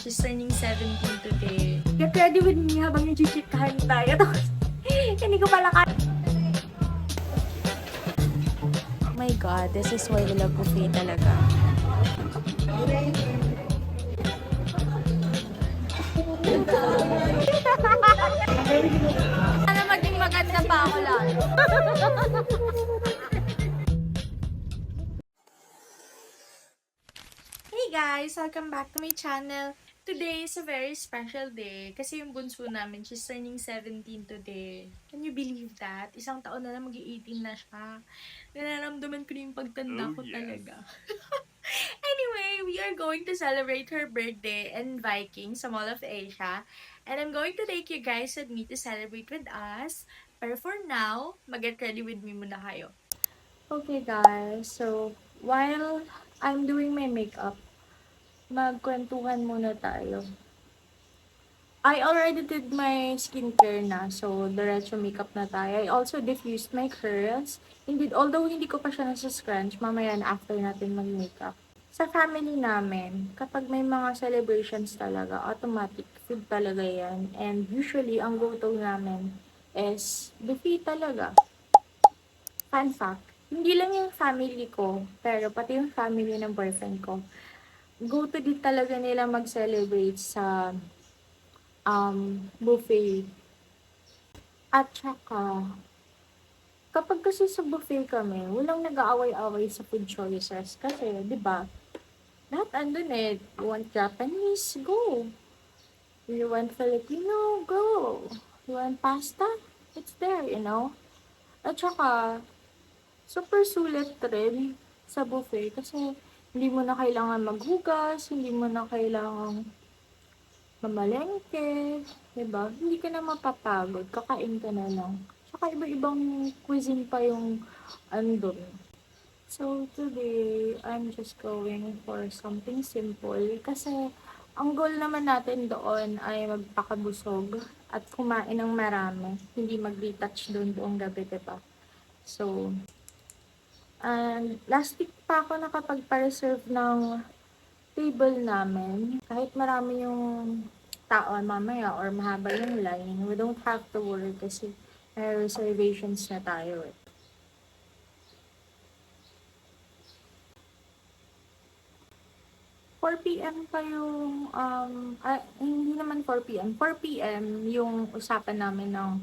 She's turning 17 today. Get ready with me habang nag-chikahan tayo. Tapos, hindi ko pala Oh my God, this is why we love buffet talaga. Sana maging maganda pa ako lalo. Hey guys! Welcome back to my channel. Today is a very special day kasi yung bunso namin, she's turning 17 today. Can you believe that? Isang taon na lang, mag-18 na siya. Nararamdaman ko na yung pagtanda ko talaga. Anyway, we are going to celebrate her birthday in Viking sa Mall of Asia. And I'm going to take you guys with me to celebrate with us. Pero for now, mag-get ready with me muna kayo. Okay guys, so while I'm doing my makeup, magkwentuhan muna tayo. I already did my skincare na, so diretso makeup na tayo. I also diffused my curls. Indeed, although hindi ko pa siya nasa-scrunch, mamaya na after natin mag-makeup. Sa family namin, kapag may mga celebrations talaga, automatic food talaga yan. And usually, ang go-to namin is buffet talaga. Fun fact, hindi lang yung family ko, pero pati yung family ng boyfriend ko, go-to din talaga nila mag-celebrate sa buffet. At saka, kapag kasi sa buffet kami, walang nag-aaway-away sa food choices. Kasi, di ba, lahat andun eh. You want Japanese? Go! You want Filipino? Go! You want pasta? It's there, you know? At saka, super sulit rin sa buffet kasi hindi mo na kailangan maghugas, hindi mo na kailangan mamalengke, diba? Hindi ka na mapapagod, kakain ka na lang. Tsaka iba-ibang cuisine pa yung andun. So, today, I'm just going for something simple kasi ang goal naman natin doon ay magpakabusog at kumain ng marami, hindi mag-retouch doon buong gabi, diba? So, last week pa ako nakapagpa-reserve ng table namin. Kahit marami yung tao mamaya or mahaba yung line, we don't have to worry kasi may reservations na tayo eh. PM pa yung, hindi naman 4 PM. 4 PM yung usapan namin ng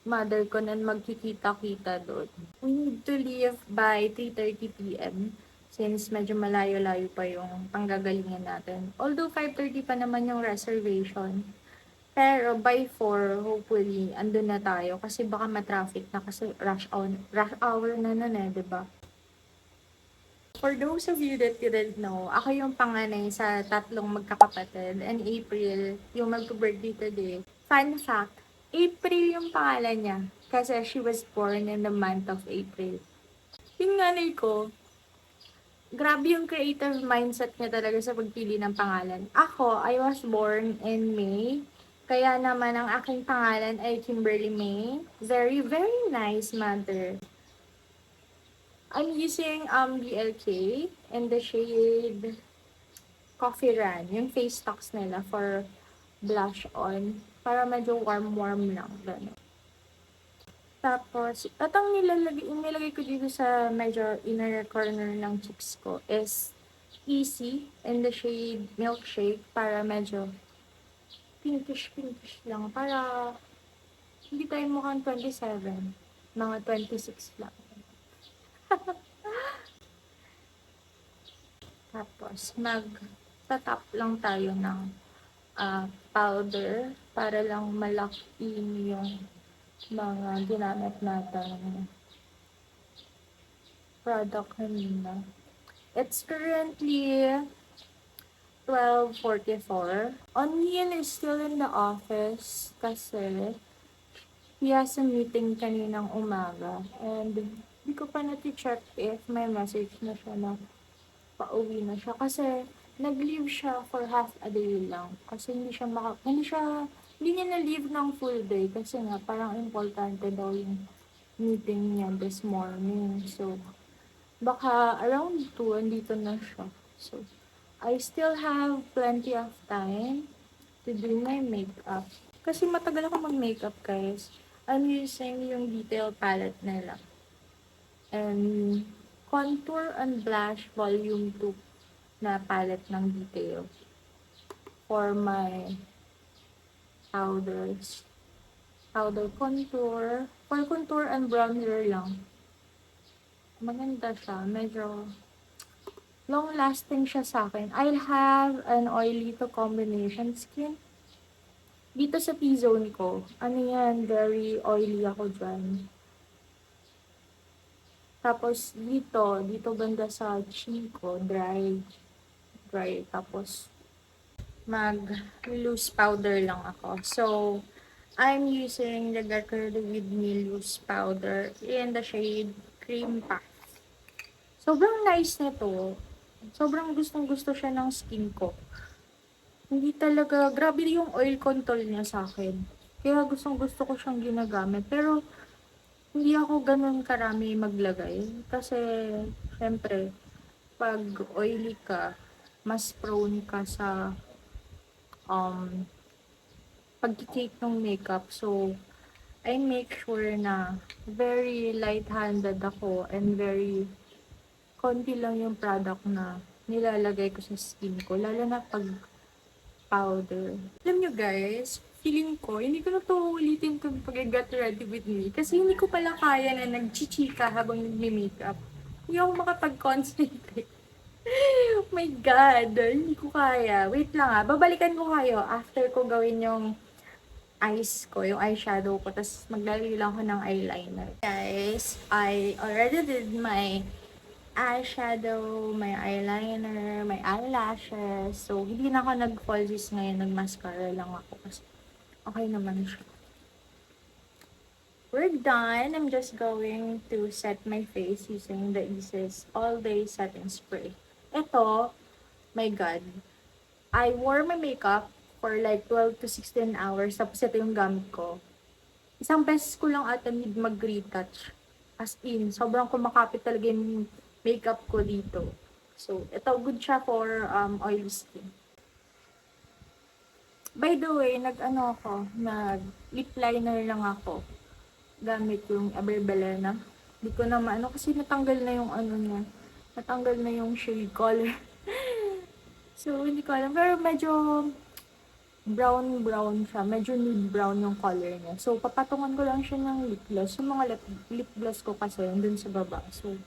mother ko na magkikita-kita doon. We need to leave by 3:30 PM since medyo malayo-layo pa yung panggagalingan natin. Although 5:30 pa naman yung reservation. Pero by 4, hopefully, andun na tayo kasi baka ma-traffic na kasi rush hour na nun eh, diba? For those of you that didn't know, ako yung panganay sa 3 magkakapatid and April yung mag-birthday today. Fun fact, April yung pangalan niya kasi she was born in the month of April. Yung nanay ko, grabe yung creative mindset niya talaga sa pagpili ng pangalan. Ako, I was born in May, kaya naman ang aking pangalan ay Kimberly May. Very, very nice mother. I'm using BLK in the shade Coffee Run, yung face stocks nila for blush on, para medyo warm-warm lang. Gano'n. Tapos, atang nilagay ko dito sa medyo inner corner ng cheeks ko is Easy in the shade Milkshake para medyo pinkish lang. Para hindi tayo mukhang 27, mga 26 lang. Tapos, mag-tap lang tayo ng powder para lang ma-lock in yung mga ginamit natin product kanina. It's currently 12:44. Onion is still in the office kasi he has a meeting kaninang umaga and hindi ko pa nati-check if may message na siya na pauwi na siya kasi nag-leave siya for half a day lang kasi hindi niya na-leave ng full day kasi nga parang importante daw yung meeting niya this morning. So, baka around 2 andito na siya. So, I still have plenty of time to do my makeup. Kasi matagal ako mag-makeup, guys. I'm using yung detail palette nila. And Contour and Blush Volume 2 na palette ng detail for my powders. Powder contour. For contour and bronzer lang. Maganda siya. Medyo long-lasting siya sa akin. I have an oily to combination skin. Dito sa T-zone ko, ano yan, very oily ako dyan. Tapos dito banda sa chin ko, dry. Tapos mag-loose powder lang ako. So, I'm using the Get Ready With Me loose powder in the shade Cream Puff. Sobrang nice nito. Sobrang gustong-gusto siya ng skin ko. Hindi talaga, grabe yung oil control niya sa akin. Kaya gustong-gusto ko siyang ginagamit. Pero, hindi ako ganun karami maglagay. Kasi, syempre, pag oily ka, mas prone ka sa pag-take ng makeup. So, I make sure na very light-handed ako and very konti lang yung product na nilalagay ko sa skin ko. Lalo na pag powder. Alam nyo guys, feeling ko, hindi ko na to ulitin kung pag-get ready with me. Kasi hindi ko pala kaya na nagchichika habang nag-makeup. Hindi ako makapag-concentrate. Oh my God, hindi ko kaya. Wait lang babalikan ko kayo after ko gawin yung eyes ko, yung eyeshadow ko. Tapos maglalagay lang ako ng eyeliner. Guys, I already did my eyeshadow, my eyeliner, my eyelashes. So, hindi na ako nag-falsies ngayon. Nag-mascara lang ako. Kasi okay naman siya. We're done. I'm just going to set my face using the Isis All Day Setting Spray. Ito, my God. I wore my makeup for like 12 to 16 hours. Tapos ito yung gamit ko. Isang beses ko lang ata need mag-retouch. As in, sobrang kumakapit talaga yung makeup ko dito. So, ito good siya for oily skin. By the way, nag-lip liner lang ako. Gamit yung Aberbelena. Hindi ko na kasi natanggal na yung niya. Natanggal na yung shade color. So, hindi ko alam. Pero medyo brown siya. Medyo nude brown yung color niya. So, papatungan ko lang siya ng lip gloss. Yung mga lip gloss ko kasi dun sa baba. So,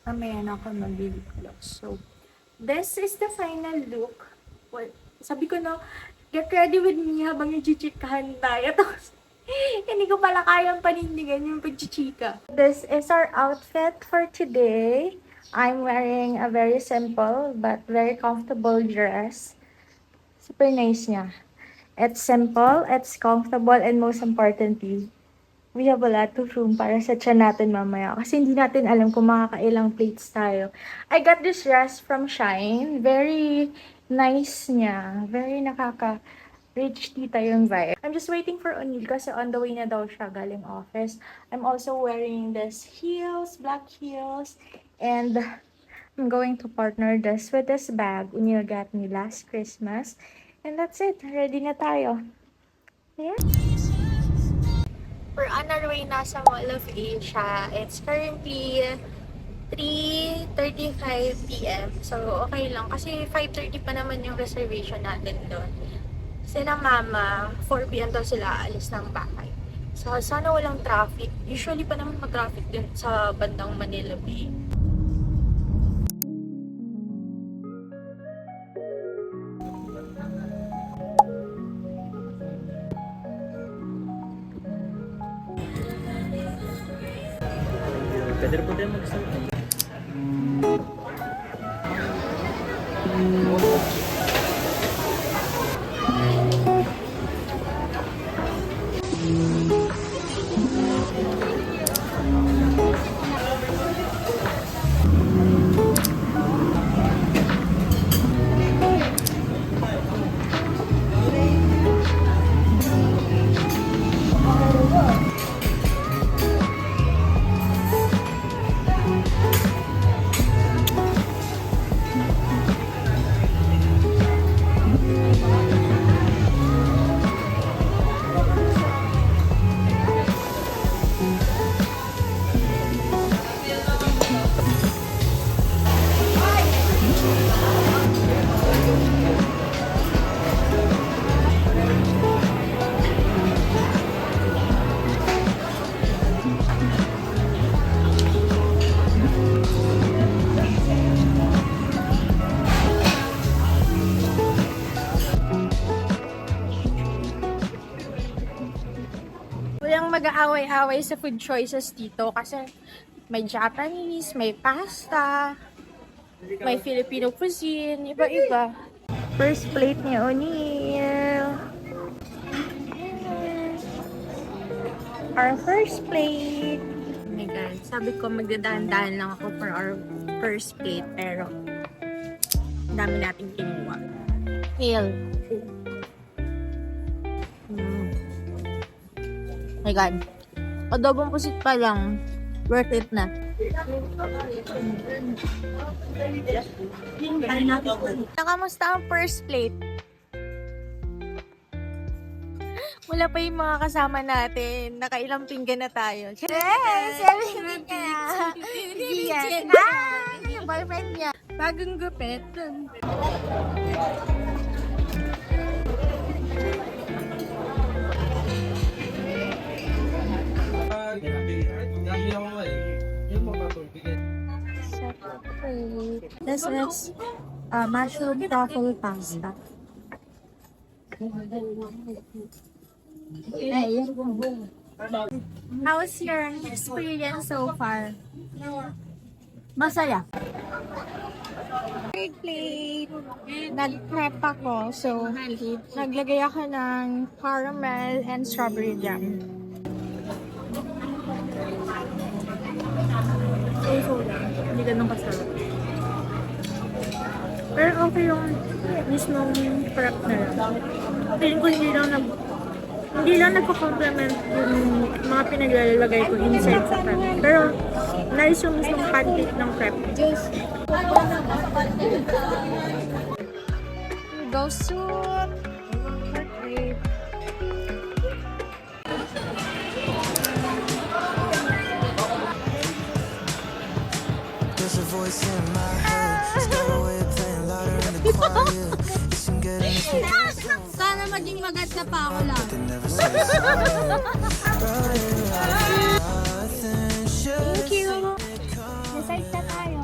mamaya na ako mag-lip gloss. So, this is the final look. Well, sabi ko na, get ready with me habang nagchichikahan tayo. Tapos, hindi ko pala kayang panindigan yung pagchichika. This is our outfit for today. I'm wearing a very simple but very comfortable dress. Super nice niya. It's simple, it's comfortable, and most importantly, we have a lot of room para sa tiyan natin mamaya. Kasi hindi natin alam kung makakailang plates tayo. I got this dress from Shine. Very nice niya. Very rich tita yung vibe. I'm just waiting for O'Neil kasi on the way na daw siya galing office. I'm also wearing this heels, black heels. And I'm going to partner this with this bag O'Neil got me last Christmas. And that's it. Ready na tayo. Yeah. We're on our way na sa Mall of Asia. It's currently 3:35 p.m. So, okay lang. Kasi 5:30 pa naman yung reservation natin doon. Kasi na mama, 4 p.m. daw sila aalis ng bahay. So, sana walang traffic. Usually pa naman mag-traffic din sa bandang Manila Bay. Pwede po tayo mag-start. mag-aaway-away sa food choices dito kasi may Japanese, may pasta, may Filipino cuisine, iba-iba. First plate ni O'Neil. Our first plate. Oh my God. Sabi ko magdadahan-dahan lang ako for our first plate pero ang dami nating kinuha. Hail. My God. Adobong pusit pa lang. Worth it na. Nakamusta ang first plate? Wala pa yung mga kasama natin. Nakailang pinggan na tayo. Yes! 17 ka na! Yes! Yung boyfriend niya. Bagong gupit. This is mushroom truffle pasta. How's your experience so far? Masaya. Third plate. Nag-prep ako. So, naglagay ako ng caramel and strawberry jam. Hindi ganun kasarap. Pero okay yung mismong prep na lang. Feeling ko hindi lang nagko-complement yung mga pinaglalagay ko inside sa prep. Pero nice yung mismong pancake ng prep. Go soup! Perfect! There's a voice in my head. It's got a way of playing louder in the quiet. You can get anything. Sana maging maganda pa ako lang. They never say sorry. Thank you! Decide na tayo.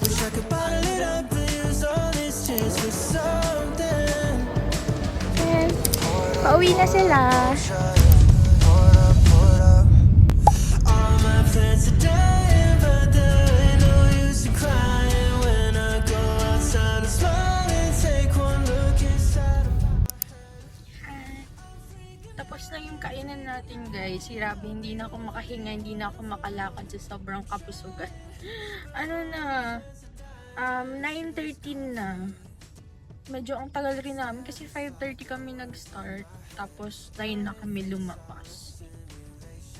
Wish I could bottle it up and use all this chance for something. Pauwi na sila. Pour it up. All my plans are dying, but there ain't no use in crying when I go outside and smile and take one look inside. Tapos na yung kainan natin guys. Si Rabi, hindi na ako makahinga, hindi na ako makalakad sa sobrang kapusugan. Ano na, 9:13 na. Medyo ang tagal rin namin kasi 5:30 kami nag-start. Tapos 9 na kami lumabas.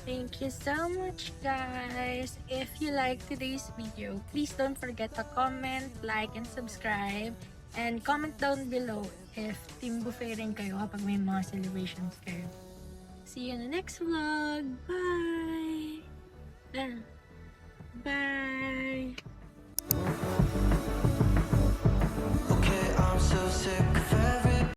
Thank you so much guys. If you like today's video, please don't forget to comment, like, and subscribe. And comment down below if team buffet rin kayo kapag may mga celebrations kayo. See you in the next vlog. Bye! Bye! Okay, I'm so sick